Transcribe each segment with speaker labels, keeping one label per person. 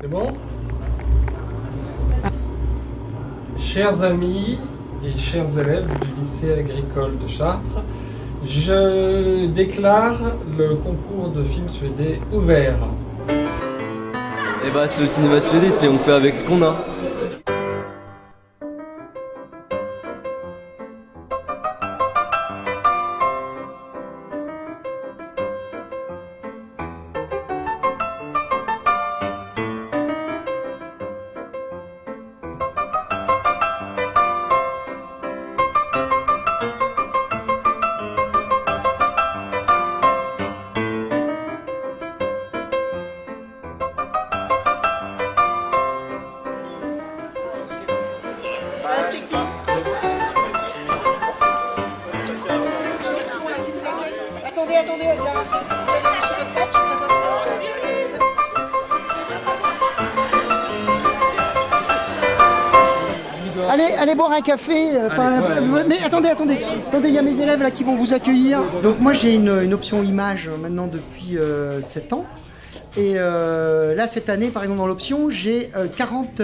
Speaker 1: C'est bon? Chers amis et chers élèves du lycée agricole de Chartres, je déclare le concours de films suédois ouvert.
Speaker 2: Et bah c'est le cinéma suédois, on fait avec ce qu'on a.
Speaker 3: Attendez, il y a sur votre tête, allez boire un café. Mais attendez, il y a mes élèves là qui vont vous accueillir. Donc moi j'ai une option image maintenant depuis 7 ans. Et là cette année par exemple dans l'option j'ai 40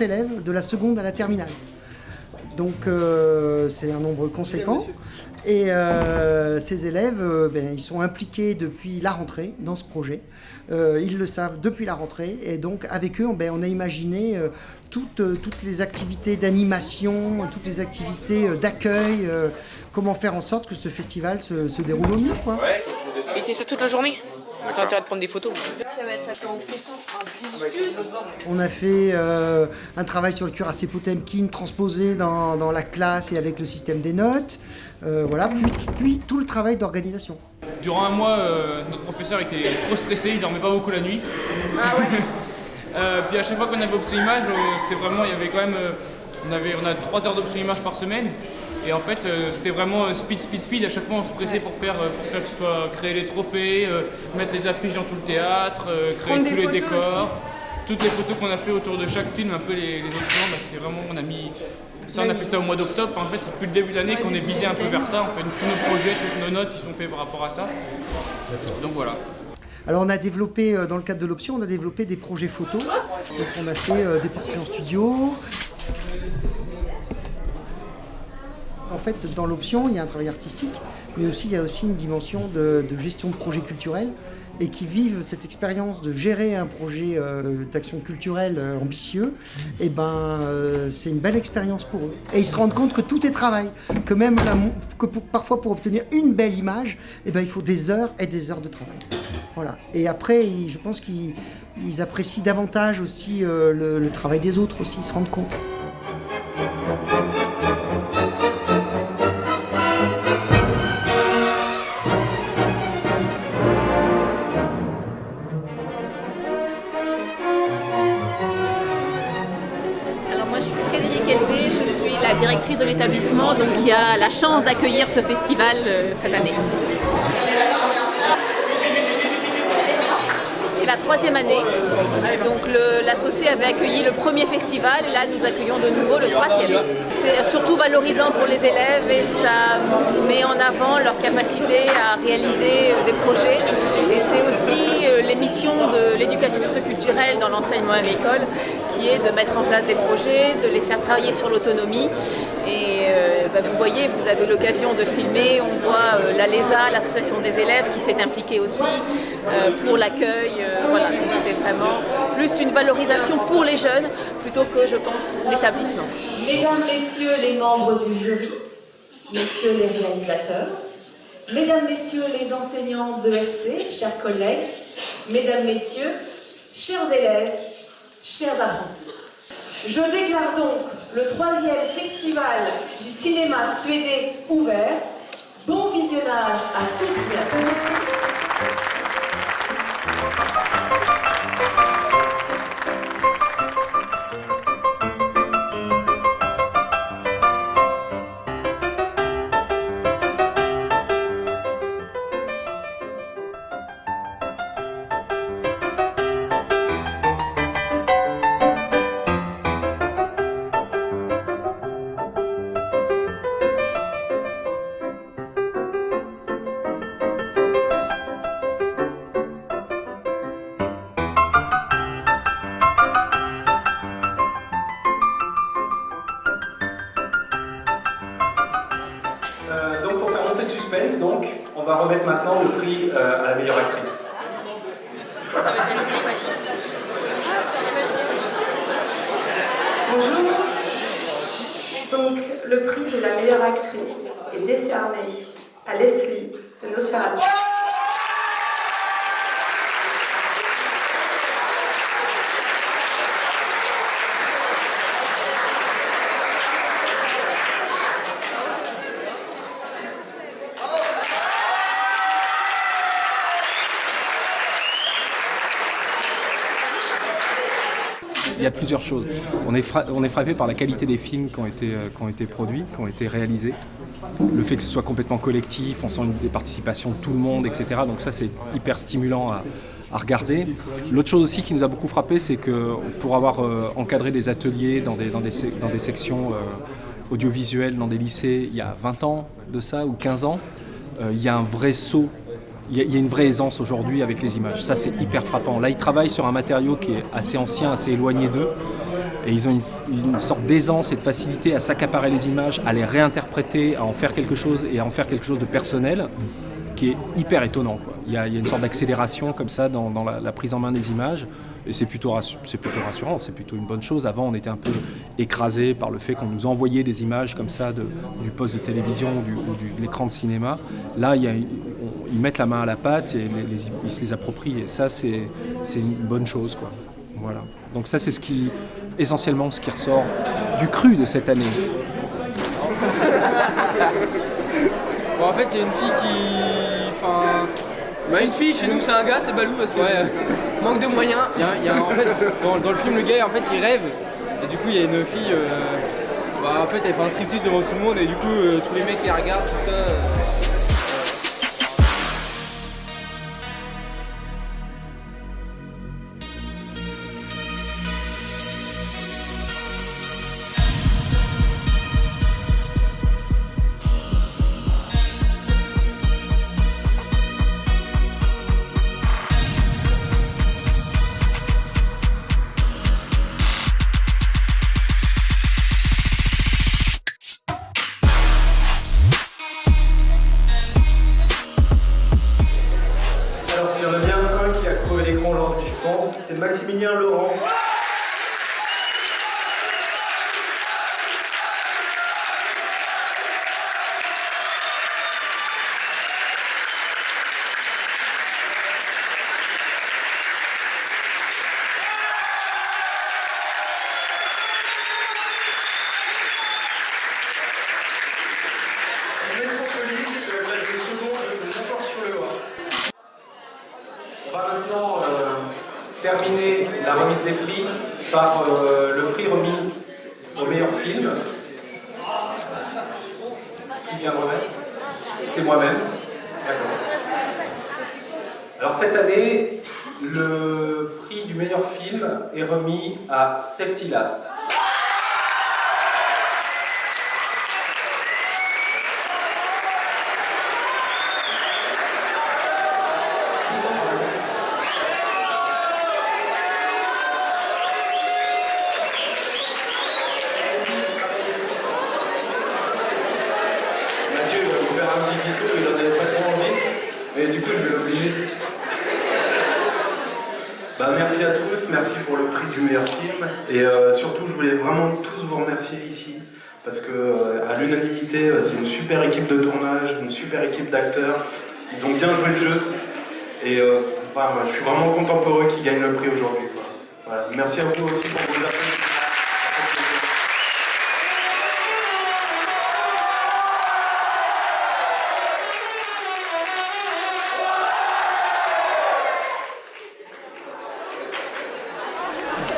Speaker 3: élèves de la seconde à la terminale. Donc c'est un nombre conséquent. Et ces élèves, ils sont impliqués depuis la rentrée dans ce projet. Ils le savent depuis la rentrée. Et donc avec eux, on a imaginé toutes les activités d'animation, toutes les activités d'accueil, comment faire en sorte que ce festival se déroule au mieux, quoi.
Speaker 4: Et t'es ça toute la journée? T'as intérêt de prendre des photos.
Speaker 3: On a fait un travail sur le cuirassé Potemkin transposé dans la classe et avec le système des notes. Voilà, puis tout le travail d'organisation.
Speaker 5: Durant un mois, notre professeur était trop stressé, il dormait pas beaucoup la nuit.
Speaker 4: Ah ouais.
Speaker 5: Puis à chaque fois qu'on avait option image, c'était vraiment, il y avait quand même, on a 3 heures d'option image par semaine. Et en fait, c'était vraiment speed. À chaque fois, on se pressait pour faire que ce soit créer les trophées, mettre les affiches dans tout le théâtre, créer tous les décors. Aussi. Toutes les photos qu'on a fait autour de chaque film, un peu les autres plans, c'était vraiment, on a fait ça au mois d'octobre. En fait, c'est depuis le début de l'année qu'on est visé un peu vers ça. On fait tous nos projets, toutes nos notes, ils sont faits par rapport à ça. Donc voilà.
Speaker 3: Alors on a développé, dans le cadre de l'option, on a développé des projets photos. Donc on a fait des portraits en studio. En fait, dans l'option, il y a un travail artistique, mais aussi il y a aussi une dimension de gestion de projets culturels et qui vivent cette expérience de gérer un projet d'action culturelle ambitieux. Et c'est une belle expérience pour eux. Et ils se rendent compte que tout est travail, que même parfois pour obtenir une belle image, il faut des heures et des heures de travail. Voilà. Et après, je pense qu'ils apprécient davantage aussi le travail des autres aussi, ils se rendent compte.
Speaker 6: Je suis la directrice de l'établissement qui a la chance d'accueillir ce festival cette année. C'est la 3e année, donc l'associé avait accueilli le premier festival et là nous accueillons de nouveau le 3e. C'est surtout valorisant pour les élèves et ça met en avant leur capacité à réaliser des projets et c'est aussi l'émission de l'éducation socioculturelle dans l'enseignement agricole qui est de mettre en place des projets, de les faire travailler sur l'autonomie. Et vous voyez, vous avez l'occasion de filmer, on voit l'ALESA, l'association des élèves qui s'est impliquée aussi pour l'accueil. Voilà, donc c'est vraiment plus une valorisation pour les jeunes plutôt que, je pense, l'établissement.
Speaker 7: Mesdames, Messieurs les membres du jury, Messieurs les réalisateurs, Mesdames, Messieurs les enseignants de SC, chers collègues, Mesdames, Messieurs, chers élèves, chers apprentis. Je déclare donc le 3e festival du cinéma suédois ouvert. Bon visionnage à toutes et à tous.
Speaker 8: Donc pour faire monter le suspense, donc, on va remettre maintenant le prix à la meilleure actrice.
Speaker 6: Ça va être réalisé, imagine.
Speaker 7: Bonjour. Donc, le prix de la meilleure actrice est décerné à Leslie de Nosferatu.
Speaker 9: Il y a plusieurs choses. On est frappé par la qualité des films qui ont été produits, qui ont été réalisés. Le fait que ce soit complètement collectif, on sent des participations de tout le monde, etc. Donc ça, c'est hyper stimulant à regarder. L'autre chose aussi qui nous a beaucoup frappé, c'est que pour avoir encadré des ateliers dans des sections audiovisuelles, dans des lycées, il y a 20 ans de ça, ou 15 ans, il y a un vrai saut. Il y a une vraie aisance aujourd'hui avec les images. Ça, c'est hyper frappant. Là, ils travaillent sur un matériau qui est assez ancien, assez éloigné d'eux. Et ils ont une sorte d'aisance et de facilité à s'accaparer les images, à les réinterpréter, à en faire quelque chose et à en faire quelque chose de personnel, qui est hyper étonnant, quoi. Il y a une sorte d'accélération comme ça dans la prise en main des images. Et c'est plutôt rassurant, c'est plutôt une bonne chose. Avant, on était un peu écrasé par le fait qu'on nous envoyait des images comme ça du poste de télévision ou de l'écran de cinéma. Là, ils mettent la main à la pâte et ils se les approprient. Et ça, c'est une bonne chose, quoi. Voilà. Donc ça, c'est essentiellement ce qui ressort du cru de cette année.
Speaker 2: Bon, en fait, il y a une fille une fille, chez nous c'est un gars, c'est Balou parce que manque de moyens. En fait, dans le film, le gars, en fait, il rêve. Et du coup, il y a une fille, en fait, elle fait un striptease devant tout le monde et du coup, tous les mecs les regardent, tout ça.
Speaker 8: C'est Maximilien Laurent. On va maintenant terminer la remise des prix par le prix remis au meilleur film. Qui vient de remettre? C'est moi-même. D'accord. Alors cette année, le prix du meilleur film est remis à Safety Last. Il en avait pas trop envie, mais du coup je vais l'obliger. Merci à tous, merci pour le prix du meilleur film, et surtout je voulais vraiment tous vous remercier ici, parce que à l'unanimité, c'est une super équipe de tournage, une super équipe d'acteurs, ils ont bien joué le jeu, et je suis vraiment content pour eux qui gagnent le prix aujourd'hui. Voilà. Merci à vous aussi pour vos applaudissements.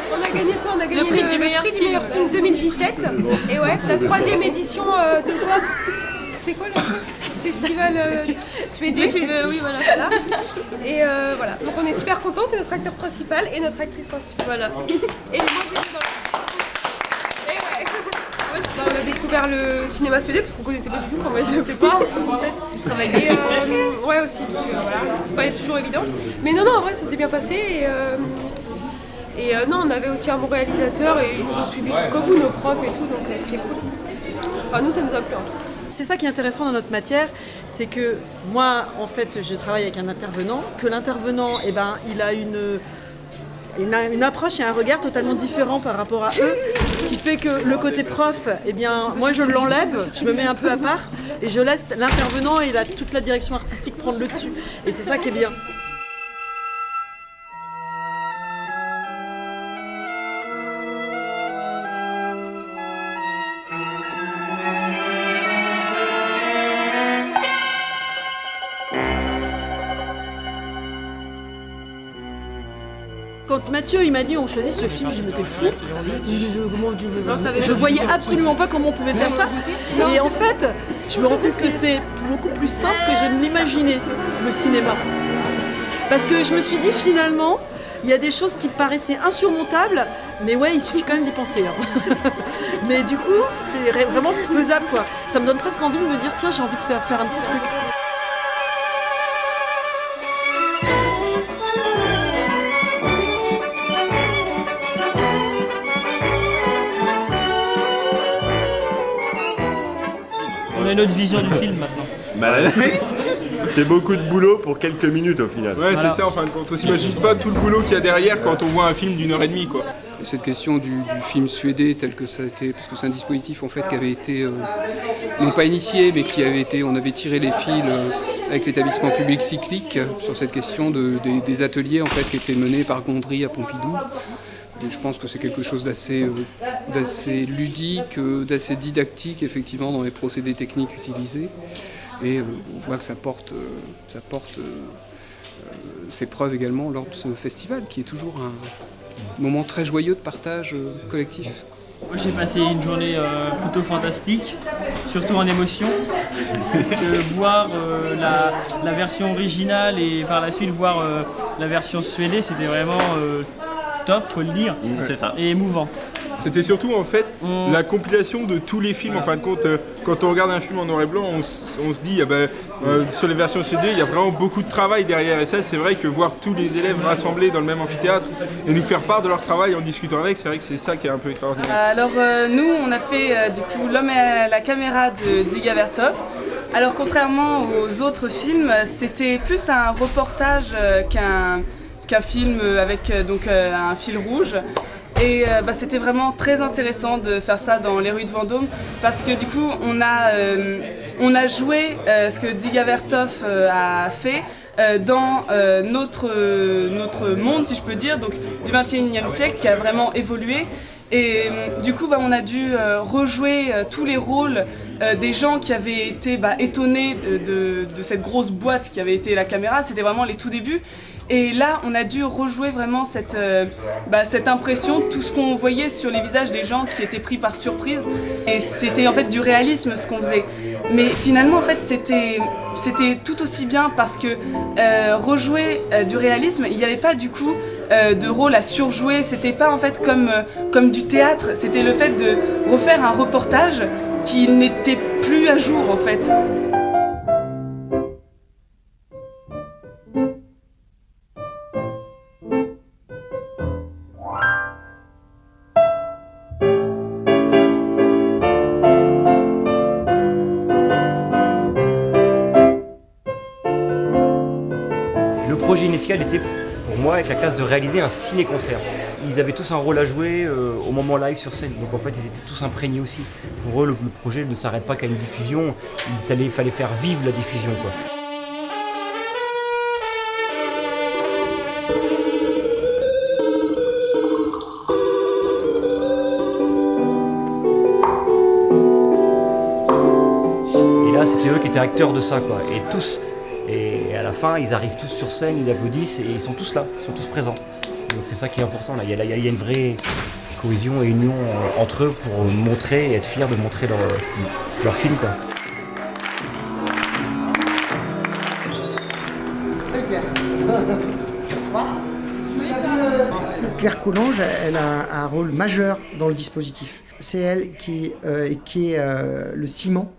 Speaker 10: On a gagné quoi? On a gagné le prix du meilleur film 2017. Et ouais, la 3e édition de quoi? C'était quoi le festival suédois? Oui, voilà. Et voilà, donc on est super contents, c'est notre acteur principal et notre actrice principale. Voilà. Et moi j'ai été dans le... Et ouais. On a découvert le cinéma suédois parce qu'on connaissait pas du tout, on ne sait pas en fait. On travaille et ouais aussi, parce que voilà, c'est pas toujours évident. Mais non, en vrai ça s'est bien passé. Et non, on avait aussi un bon réalisateur et ils nous ont suivis jusqu'au bout, nos profs et tout, donc c'était cool. Enfin, nous, ça nous a plu en tout cas.
Speaker 11: c'est ça qui est intéressant dans notre matière, c'est que moi, en fait, je travaille avec un intervenant, que l'intervenant, eh ben, il a une approche et un regard totalement différent par rapport à eux, ce qui fait que le côté prof, eh bien, moi je l'enlève, je me mets un peu à part et je laisse l'intervenant et toute la direction artistique prendre le dessus. Et c'est ça qui est bien. Quand Mathieu il m'a dit on choisit ce film, je me dis mais t'es fou. Je voyais absolument pas comment on pouvait faire ça. Et en fait, je me rends compte que c'est beaucoup plus simple que je ne l'imaginais, le cinéma. Parce que je me suis dit finalement, il y a des choses qui paraissaient insurmontables, mais ouais, il suffit quand même d'y penser. Hein. Mais du coup, c'est vraiment faisable quoi. Ça me donne presque envie de me dire tiens, j'ai envie de faire un petit truc.
Speaker 12: On a une autre vision du film maintenant.
Speaker 13: Bah, c'est beaucoup de boulot pour quelques minutes au final.
Speaker 14: Ouais, voilà. C'est ça en fin de compte. On s'imagine pas tout le boulot qu'il y a derrière quand on voit un film d'1h30 quoi.
Speaker 2: Cette question du film suédé tel que ça a été, parce que c'est un dispositif en fait qui avait été non pas initié, mais qui avait été, on avait tiré les fils avec l'établissement public cyclique sur cette question des ateliers en fait qui étaient menés par Gondry à Pompidou. Donc je pense que c'est quelque chose d'assez ludique, d'assez didactique effectivement dans les procédés techniques utilisés. Et on voit que ça porte ses preuves également lors de ce festival qui est toujours un moment très joyeux de partage collectif.
Speaker 12: Moi j'ai passé une journée plutôt fantastique, surtout en émotion. Parce que voir la version originale et par la suite voir la version suédée, c'était vraiment top, faut le dire,
Speaker 13: c'est ça.
Speaker 12: Et émouvant.
Speaker 14: C'était surtout en fait la compilation de tous les films. En fin de compte, quand on regarde un film en noir et blanc, on se dit sur les versions CD, il y a vraiment beaucoup de travail derrière. Et ça, c'est vrai que voir tous les élèves rassemblés dans le même amphithéâtre et nous faire part de leur travail en discutant avec, c'est vrai que c'est ça qui est un peu extraordinaire.
Speaker 15: Alors nous, on a fait du coup L'homme et la caméra de Dziga Vertov. Alors contrairement aux autres films, c'était plus un reportage qu'un film avec un fil rouge. Et c'était vraiment très intéressant de faire ça dans les rues de Vendôme parce que du coup on a joué ce que Dziga Vertov a fait dans notre monde, si je peux dire, donc du XXIe siècle qui a vraiment évolué. Et du coup on a dû rejouer tous les rôles des gens qui avaient été étonnés de cette grosse boîte qui avait été la caméra. C'était vraiment les tout débuts. Et là, on a dû rejouer vraiment cette impression, tout ce qu'on voyait sur les visages des gens qui étaient pris par surprise. Et c'était en fait du réalisme ce qu'on faisait. Mais finalement, en fait, c'était tout aussi bien parce que rejouer du réalisme, il n'y avait pas du coup de rôle à surjouer. C'était pas en fait comme du théâtre. C'était le fait de refaire un reportage qui n'était plus à jour en fait.
Speaker 16: Le projet initial était pour moi avec la classe de réaliser un ciné-concert. Ils avaient tous un rôle à jouer au moment live sur scène, donc en fait ils étaient tous imprégnés aussi. Pour eux le projet ne s'arrête pas qu'à une diffusion, il fallait faire vivre la diffusion quoi. Et là c'était eux qui étaient acteurs de ça quoi, et tous. Et à la fin, ils arrivent tous sur scène, ils applaudissent et ils sont tous là, ils sont tous présents. Donc c'est ça qui est important là. Il y a une vraie cohésion et union entre eux pour montrer et être fiers de montrer leur film quoi.
Speaker 3: Claire Collange, elle a un rôle majeur dans le dispositif. C'est elle qui est le ciment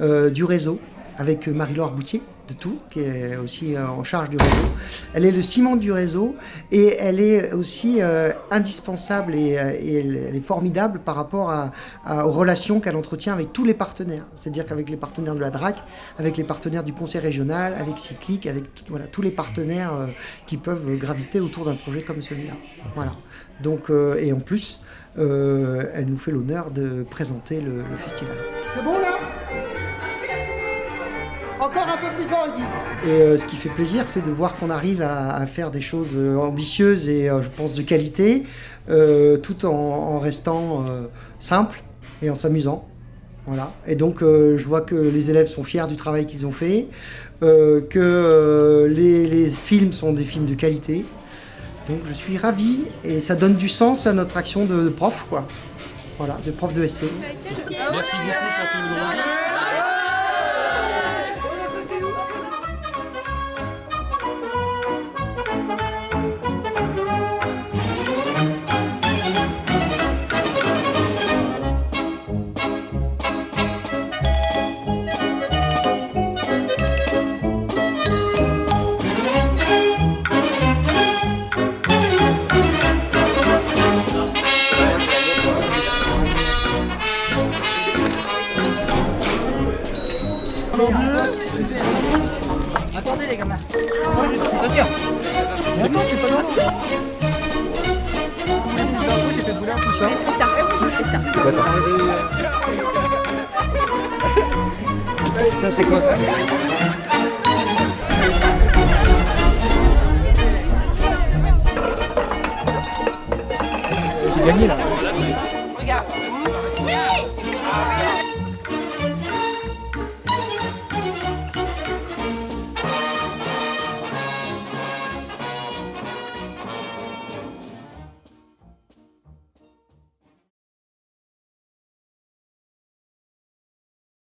Speaker 3: du réseau avec Marie-Laure Boutier de Tours, qui est aussi en charge du réseau. Elle est le ciment du réseau et elle est aussi indispensable et elle est formidable par rapport aux relations qu'elle entretient avec tous les partenaires. C'est-à-dire qu'avec les partenaires de la DRAC, avec les partenaires du conseil régional, avec Cyclic, avec tous les partenaires qui peuvent graviter autour d'un projet comme celui-là. Voilà. Donc, et en plus, elle nous fait l'honneur de présenter le festival. C'est bon là ? Encore un peu plus fort, ils disent. Et ce qui fait plaisir, c'est de voir qu'on arrive à faire des choses ambitieuses et je pense de qualité, tout en restant simple et en s'amusant. Voilà. Et donc je vois que les élèves sont fiers du travail qu'ils ont fait, que les films sont des films de qualité. Donc je suis ravi et ça donne du sens à notre action de prof, quoi. Voilà, de prof de SC.
Speaker 12: Merci beaucoup pour tout le monde.
Speaker 3: Attendez les gamins. Attention. Attends, c'est pas drôle. J'ai fait brûler un tout ça.
Speaker 6: C'est ça, c'est ça.
Speaker 3: C'est quoi ça? Ça c'est quoi ça? J'ai gagné là.